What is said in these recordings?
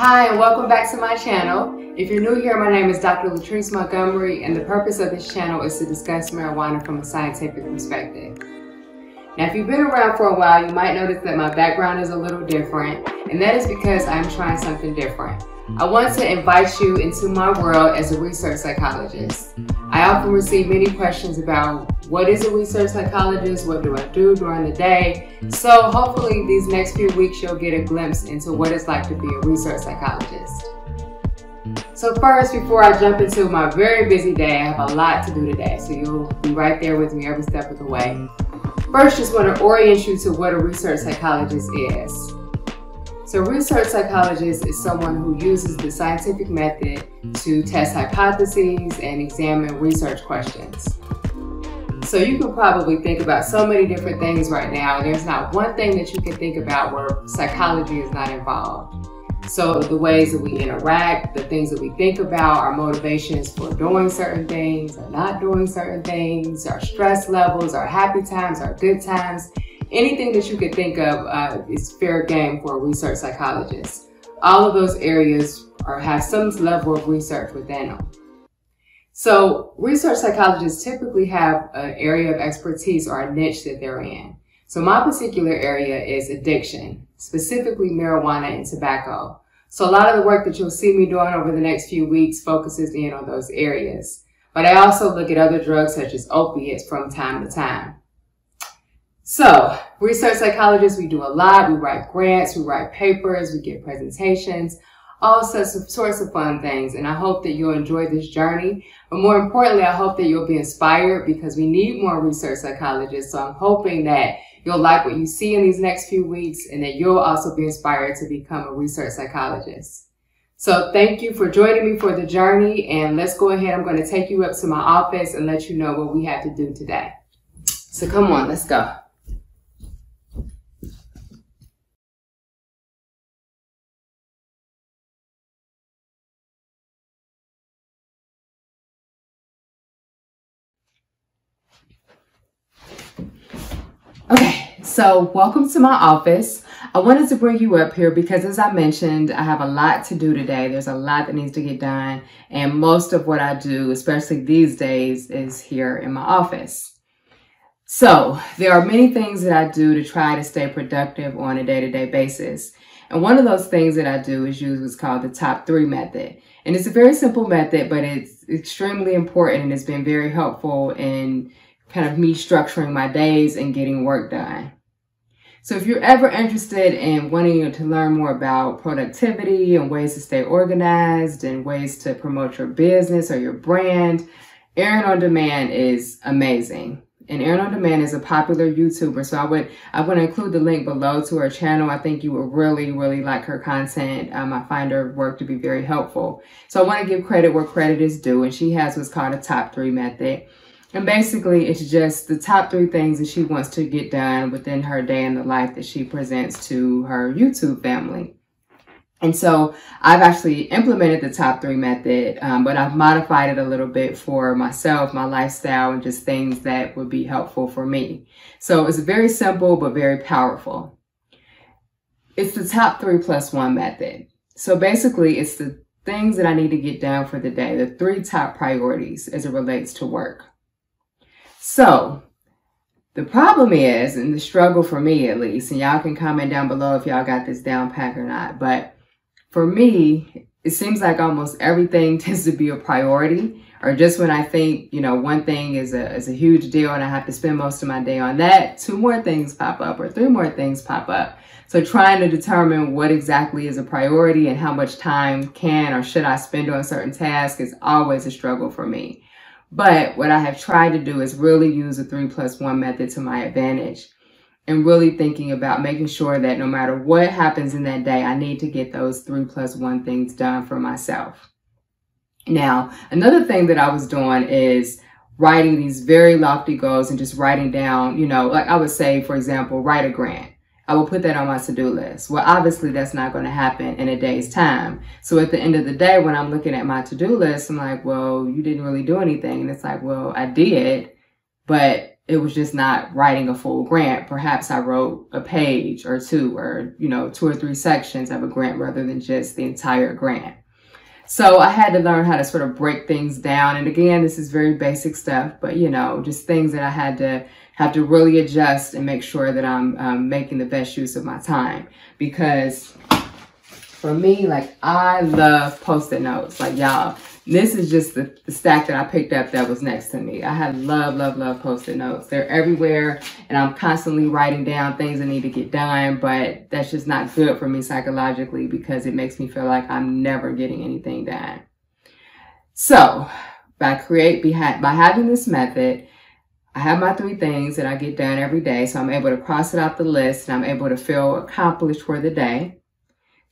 Hi, and welcome back to my channel. If you're new here, my name is Dr. LaTrice Montgomery, and the purpose of this channel is to discuss marijuana from a scientific perspective. Now, if you've been around for a while, you might notice that my background is a little different, and that is because I'm trying something different. I want to invite you into my world as a research psychologist. I often receive many questions about what is a research psychologist, what do I do during the day. So hopefully these next few weeks you'll get a glimpse into what it's like to be a research psychologist. So first, before I jump into my very busy day, I have a lot to do today, so you'll be right there with me every step of the way. First, just want to orient you to what a research psychologist is. So a research psychologist is someone who uses the scientific method to test hypotheses and examine research questions. So you can probably think about so many different things right now. There's not one thing that you can think about where psychology is not involved. So the ways that we interact, the things that we think about, our motivations for doing certain things or not doing certain things, our stress levels, our happy times, our good times, anything that you could think of is fair game for a research psychologist. All of those areas have some level of research within them. So research psychologists typically have an area of expertise or a niche that they're in. So my particular area is addiction, specifically marijuana and tobacco. So a lot of the work that you'll see me doing over the next few weeks focuses in on those areas. But I also look at other drugs such as opiates from time to time. So, research psychologists, we do a lot. We write grants, we write papers, we give presentations, all sorts of fun things. And I hope that you'll enjoy this journey. But more importantly, I hope that you'll be inspired because we need more research psychologists. So I'm hoping that you'll like what you see in these next few weeks and that you'll also be inspired to become a research psychologist. So thank you for joining me for the journey. And let's go ahead. I'm going to take you up to my office and let you know what we have to do today. So come on, let's go. Okay, so welcome to my office. I wanted to bring you up here because, as I mentioned, I have a lot to do today. There's a lot that needs to get done, and most of what I do, especially these days, is here in my office. So there are many things that I do to try to stay productive on a day-to-day basis. And one of those things that I do is use what's called the top 3 method. And it's a very simple method, but it's extremely important and it's been very helpful in kind of me structuring my days and getting work done. So if you're ever interested in wanting to learn more about productivity and ways to stay organized and ways to promote your business or your brand, Erin On Demand is amazing. And Erin On Demand is a popular YouTuber, so I would include the link below to her channel. I think you would really, really like her content. I find her work to be very helpful. So I want to give credit where credit is due, and she has what's called a top 3 method. And basically, it's just the top 3 things that she wants to get done within her day in the life that she presents to her YouTube family. And so I've actually implemented the top 3 method, but I've modified it a little bit for myself, my lifestyle, and just things that would be helpful for me. So it's very simple, but very powerful. It's the top 3 plus 1 method. So basically, it's the things that I need to get done for the day, the 3 top priorities as it relates to work. So the problem is, and the struggle for me at least, and y'all can comment down below if y'all got this down pat or not, but for me, it seems like almost everything tends to be a priority, or just when I think, you know, one thing is a huge deal and I have to spend most of my day on that, 2 more things pop up or 3 more things pop up. So trying to determine what exactly is a priority and how much time can or should I spend on certain tasks is always a struggle for me. But what I have tried to do is really use the 3 plus 1 method to my advantage and really thinking about making sure that no matter what happens in that day, I need to get those 3 plus 1 things done for myself. Now, another thing that I was doing is writing these very lofty goals and just writing down, you know, like I would say, for example, write a grant. I will put that on my to-do list. Well, obviously that's not going to happen in a day's time. So at the end of the day, when I'm looking at my to-do list, I'm like, well, you didn't really do anything. And it's like, well, I did, but it was just not writing a full grant. Perhaps I wrote a page or two, or, 2 or 3 sections of a grant rather than just the entire grant. So I had to learn how to sort of break things down. And again, this is very basic stuff, but just things that I had to have to really adjust and make sure that I'm making the best use of my time. Because for me, like, I love Post-it notes. Like, y'all, this is just the stack that I picked up that was next to me. I love Post-it notes. They're everywhere, and I'm constantly writing down things that need to get done, but that's just not good for me psychologically because it makes me feel like I'm never getting anything done. So by having this method, I have my 3 things that I get done every day. So I'm able to cross it off the list, and I'm able to feel accomplished for the day.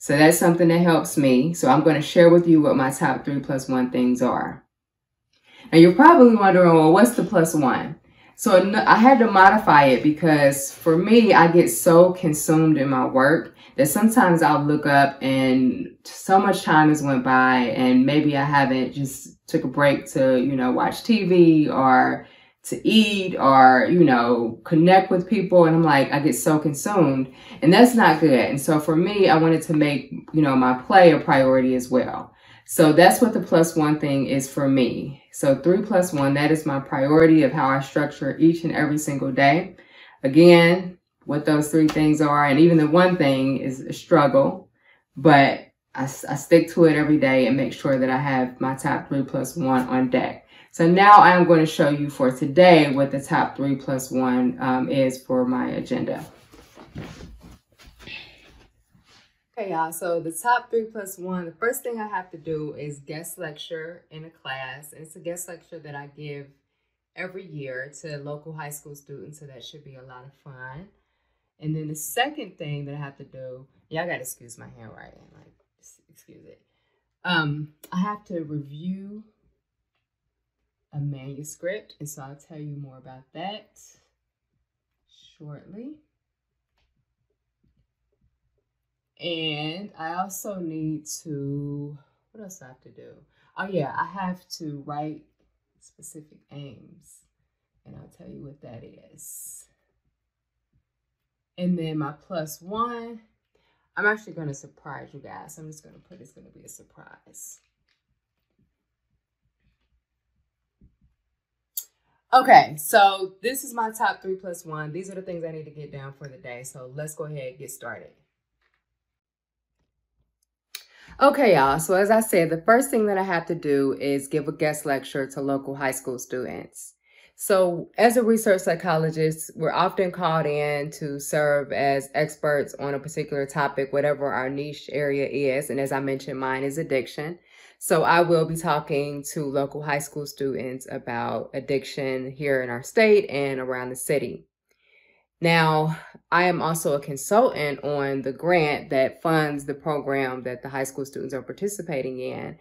So that's something that helps me. So I'm going to share with you what my top 3 plus 1 things are. Now you're probably wondering, well, what's the plus 1? So I had to modify it because for me, I get so consumed in my work that sometimes I'll look up and so much time has went by and maybe I haven't just took a break to, watch TV or to eat or, connect with people. And I'm like, I get so consumed, and that's not good. And so for me, I wanted to make, my play a priority as well. So that's what the plus 1 thing is for me. So 3 plus 1, that is my priority of how I structure each and every single day. Again, what those 3 things are, and even the 1 thing is a struggle, but I stick to it every day and make sure that I have my top 3 plus 1 on deck. So now I am going to show you for today what the top 3 plus 1 is for my agenda. Okay, y'all, so the top 3 plus 1, the first thing I have to do is guest lecture in a class. And it's a guest lecture that I give every year to local high school students, so that should be a lot of fun. And then the second thing that I have to do, y'all got to excuse my handwriting, like, excuse it. I have to review a manuscript, and so I'll tell you more about that shortly. And I also need to, what else do I have to do? Oh yeah, I have to write specific aims, and I'll tell you what that is. And then my plus 1, I'm actually going to surprise you guys. I'm just going to put it's going to be a surprise. Okay, so this is my top 3 plus 1. These are the things I need to get down for the day. So let's go ahead and get started. Okay, y'all. So as I said, the first thing that I have to do is give a guest lecture to local high school students. So as a research psychologist, we're often called in to serve as experts on a particular topic, whatever our niche area is. And as I mentioned, mine is addiction. So I will be talking to local high school students about addiction here in our state and around the city. Now, I am also a consultant on the grant that funds the program that the high school students are participating in.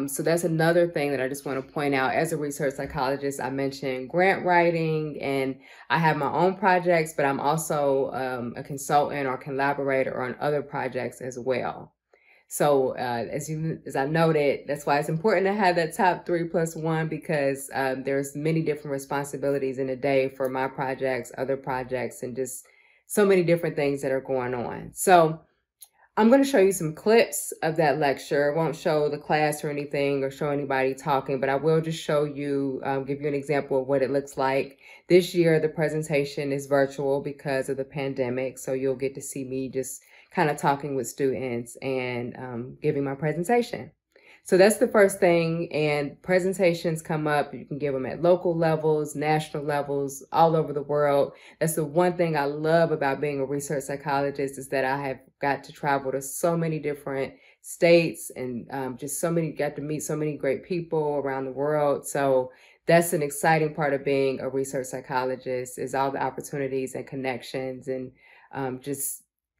So that's another thing that I just want to point out. As a research psychologist, I mentioned grant writing, and I have my own projects, but I'm also a consultant or collaborator on other projects as well. So as I noted, that's why it's important to have that top 3 plus 1, because there's many different responsibilities in a day for my projects, other projects, and just so many different things that are going on. So I'm going to show you some clips of that lecture. I won't show the class or anything or show anybody talking, but I will just show you, give you an example of what it looks like. This year, the presentation is virtual because of the pandemic, so you'll get to see me just kind of talking with students and giving my presentation. So that's the first thing. And presentations come up. You can give them at local levels, national levels, all over the world. That's the one thing I love about being a research psychologist, is that I have got to travel to so many different states and got to meet so many great people around the world. So that's an exciting part of being a research psychologist, is all the opportunities and connections and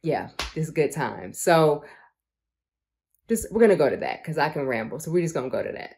yeah, it's a good time. So we're going to go to that because I can ramble. So we're just going to go to that.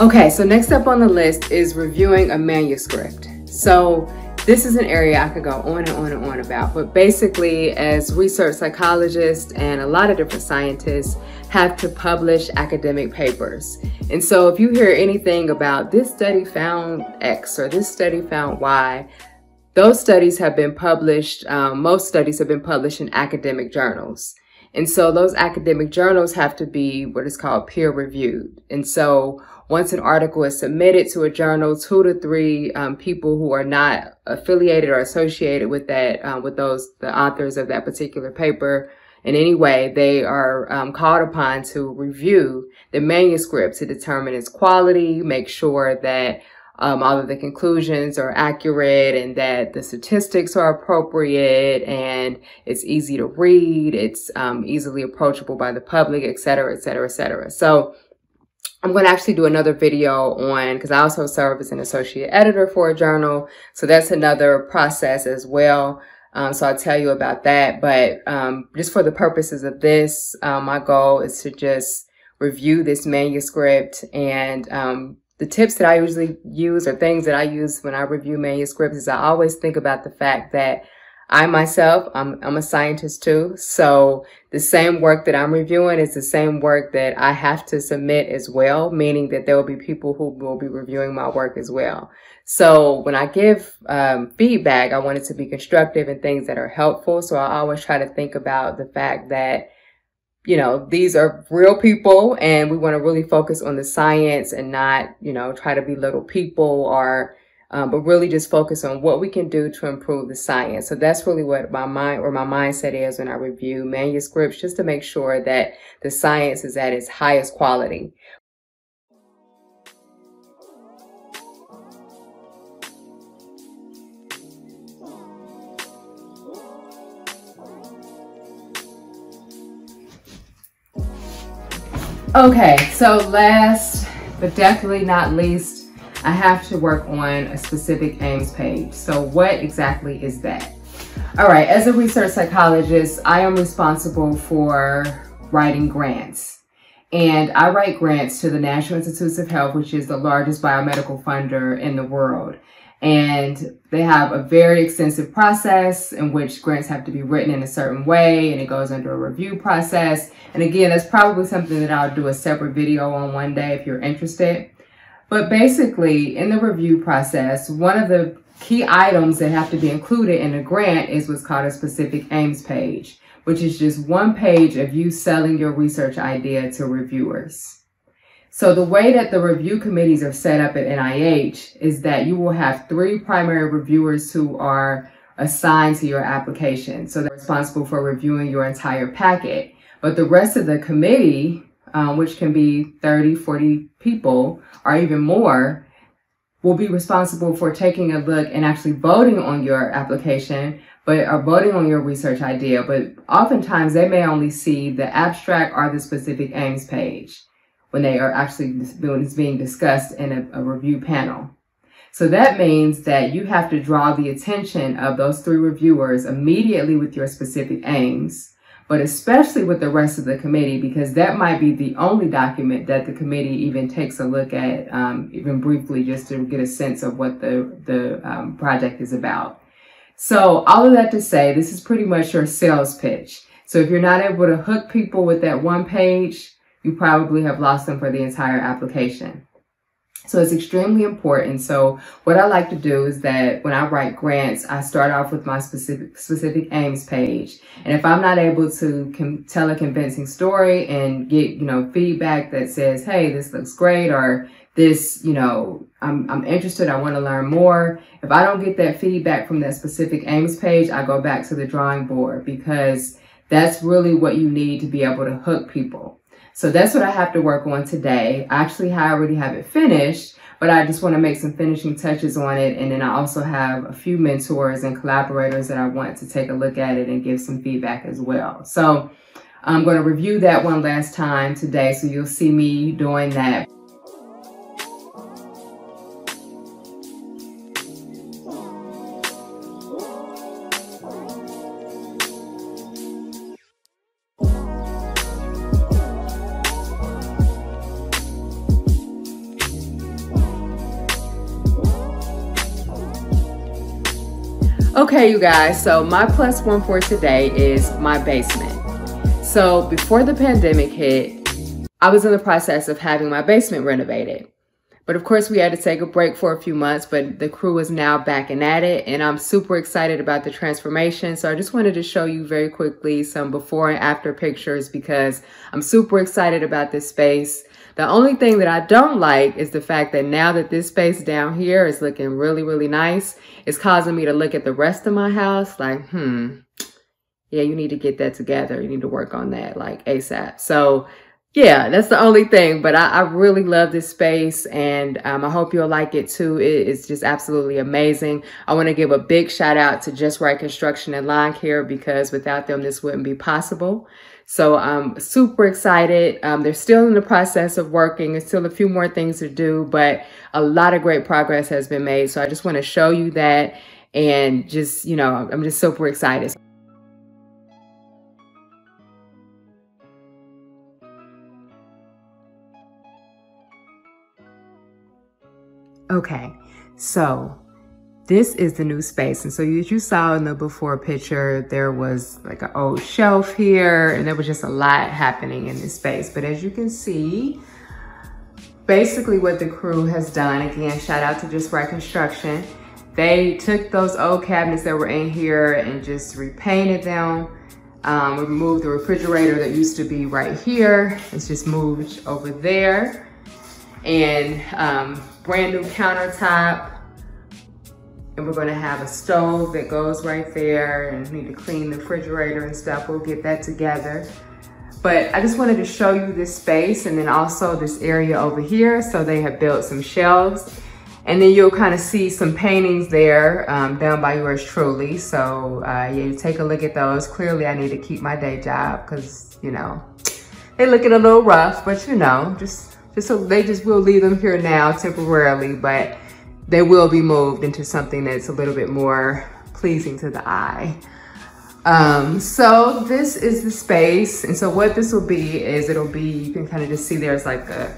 Okay, so next up on the list is reviewing a manuscript. So this is an area I could go on and on and on about, but basically as research psychologists and a lot of different scientists have to publish academic papers. And so if you hear anything about this study found X or this study found Y, those studies have been published, most studies have been published in academic journals. And so those academic journals have to be what is called peer reviewed. And so once an article is submitted to a journal, 2 to 3 people who are not affiliated or associated with that, the authors of that particular paper in any way, they are called upon to review the manuscript to determine its quality, make sure that all of the conclusions are accurate and that the statistics are appropriate and it's easy to read, it's easily approachable by the public, et cetera, et cetera, et cetera. So I'm going to actually do another video on, because I also serve as an associate editor for a journal. So that's another process as well. So I'll tell you about that. But just for the purposes of this, my goal is to just review this manuscript, and the tips that I usually use or things that I use when I review manuscripts is I always think about the fact that I myself, I'm a scientist too. So the same work that I'm reviewing is the same work that I have to submit as well, meaning that there will be people who will be reviewing my work as well. So when I give feedback, I want it to be constructive and things that are helpful. So I always try to think about the fact that, you know, these are real people and we want to really focus on the science and not, you know, try to belittle people or but really just focus on what we can do to improve the science. So that's really what my mindset is when I review manuscripts, just to make sure that the science is at its highest quality. Okay, so last but definitely not least, I have to work on a specific aims page. So what exactly is that? All right, as a research psychologist, I am responsible for writing grants. And I write grants to the National Institutes of Health, which is the largest biomedical funder in the world. And they have a very extensive process in which grants have to be written in a certain way, and it goes under a review process. And again, that's probably something that I'll do a separate video on one day if you're interested. But basically, in the review process, one of the key items that have to be included in a grant is what's called a specific aims page, which is just one page of you selling your research idea to reviewers. So the way that the review committees are set up at NIH is that you will have 3 primary reviewers who are assigned to your application. So they're responsible for reviewing your entire packet. But the rest of the committee, which can be 30, 40 people or even more, will be responsible for taking a look and actually voting on your application, or voting on your research idea. But oftentimes they may only see the abstract or the specific aims page when they are actually being discussed in a review panel. So that means that you have to draw the attention of those 3 reviewers immediately with your specific aims, but especially with the rest of the committee, because that might be the only document that the committee even takes a look at, even briefly, just to get a sense of what the project is about. So all of that to say, this is pretty much your sales pitch. So if you're not able to hook people with that one page, you probably have lost them for the entire application. So it's extremely important. So what I like to do is that when I write grants, I start off with my specific aims page. And if I'm not able to tell a convincing story and get, you know, feedback that says, hey, this looks great, or this, you know, I'm interested, I want to learn more. If I don't get that feedback from that specific aims page, I go back to the drawing board, because that's really what you need to be able to hook people. So that's what I have to work on today. Actually, I already have it finished, but I just want to make some finishing touches on it. And then I also have a few mentors and collaborators that I want to take a look at it and give some feedback as well. So I'm going to review that one last time today. So you'll see me doing that. Okay, you guys, so my plus one for today is my basement. So before the pandemic hit, I was in the process of having my basement renovated. But of course, we had to take a break for a few months, but the crew is now back and at it, and I'm super excited about the transformation. So I just wanted to show you very quickly some before and after pictures because I'm super excited about this space. The only thing that I don't like is the fact that now that this space down here is looking really, really nice, it's causing me to look at the rest of my house like, yeah, you need to get that together. You need to work on that like ASAP. So yeah, that's the only thing, but I really love this space, and I hope you'll like it too. It is just absolutely amazing. I want to give a big shout out to Just Right Construction and Lawn Care because without them, this wouldn't be possible. So I'm super excited. They're still in the process of working. There's still a few more things to do, but a lot of great progress has been made. So I just want to show you that, and just, you know, I'm just super excited. Okay, so this is the new space. And so as you saw in the before picture, there was like an old shelf here, and there was just a lot happening in this space. But as you can see, basically what the crew has done, again, shout out to Just Right Construction, they took those old cabinets that were in here and just repainted them. We removed the refrigerator that used to be right here. It's just moved over there. And brand new countertop, and we're gonna have a stove that goes right there, and we need to clean the refrigerator and stuff. We'll get that together. But I just wanted to show you this space and then also this area over here. So they have built some shelves, and then you'll kind of see some paintings there done by yours truly. So yeah, you take a look at those. Clearly I need to keep my day job because, you know, they looking a little rough, but you know, just so they just will leave them here now temporarily, but they will be moved into something that's a little bit more pleasing to the eye. So this is the space. And so what this will be is it'll be, you can kind of just see there's like a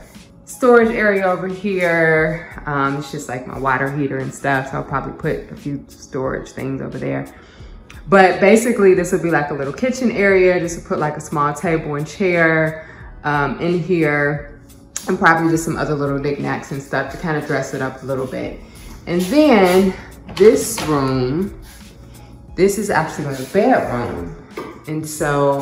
storage area over here. It's just like my water heater and stuff. So I'll probably put a few storage things over there. But basically this will be like a little kitchen area, just to put like a small table and chair in here. And probably just some other little knickknacks and stuff to kind of dress it up a little bit. And then this room, this is actually a bedroom. And so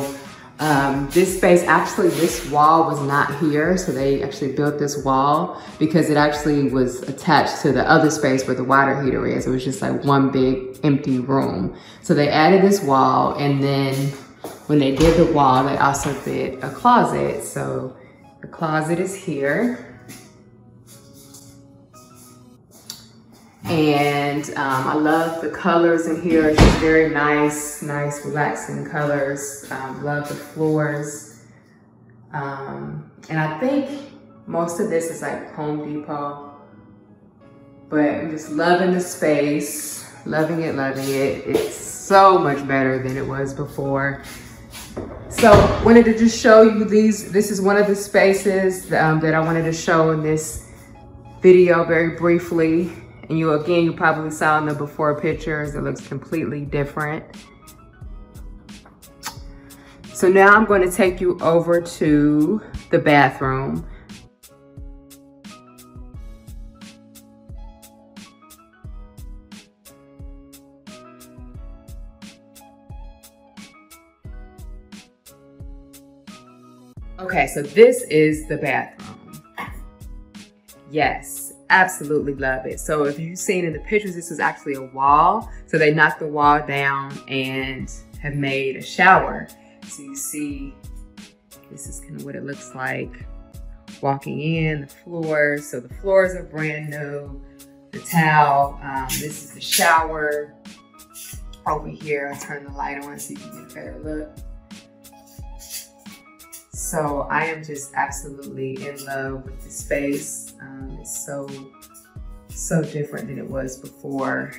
this space, actually this wall was not here. So they actually built this wall because it actually was attached to the other space where the water heater is. It was just like one big empty room. So they added this wall, and then when they did the wall, they also did a closet. So the closet is here. And I love the colors in here. It's just very nice, relaxing colors. Love the floors. And I think most of this is like Home Depot. But I'm just loving the space, loving it. It's so much better than it was before. So wanted to just show you these. This is one of the spaces that I wanted to show in this video very briefly. And you probably saw in the before pictures, it looks completely different. So now I'm going to take you over to the bathroom. Okay, so this is the bathroom. Yes, absolutely love it. So if you've seen in the pictures, this is actually a wall. So they knocked the wall down and have made a shower. So you see, this is kind of what it looks like walking in, the floors. So the floors are brand new. The towel, this is the shower over here. I'll turn the light on so you can get a better look. So I am just absolutely in love with the space. It's so different than it was before.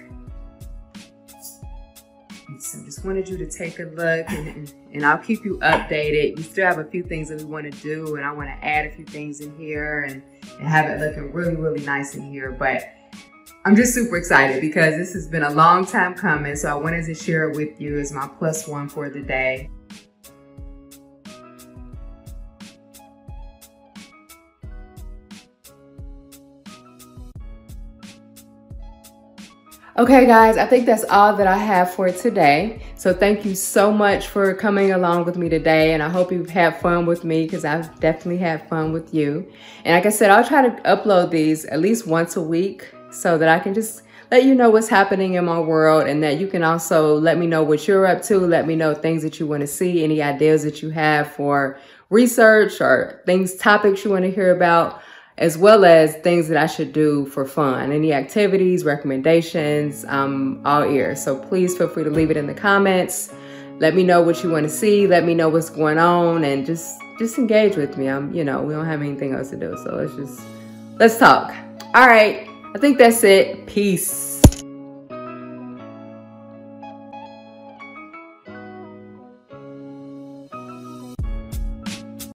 And so just wanted you to take a look, and I'll keep you updated. We still have a few things that we want to do, and I want to add a few things in here and have it looking really, really nice in here. But I'm just super excited because this has been a long time coming. So I wanted to share it with you as my plus one for the day. Okay guys, I think that's all that I have for today. So thank you so much for coming along with me today, and I hope you've had fun with me because I've definitely had fun with you. And like I said, I'll try to upload these at least once a week so that I can just let you know what's happening in my world, and that you can also let me know what you're up to. Let me know things that you want to see, any ideas that you have for research or topics you want to hear about, as well as things that I should do for fun. Any activities, recommendations, I'm all ears. So please feel free to leave it in the comments. Let me know what you want to see. Let me know what's going on, and just engage with me. We don't have anything else to do. So let's talk. All right. I think that's it. Peace.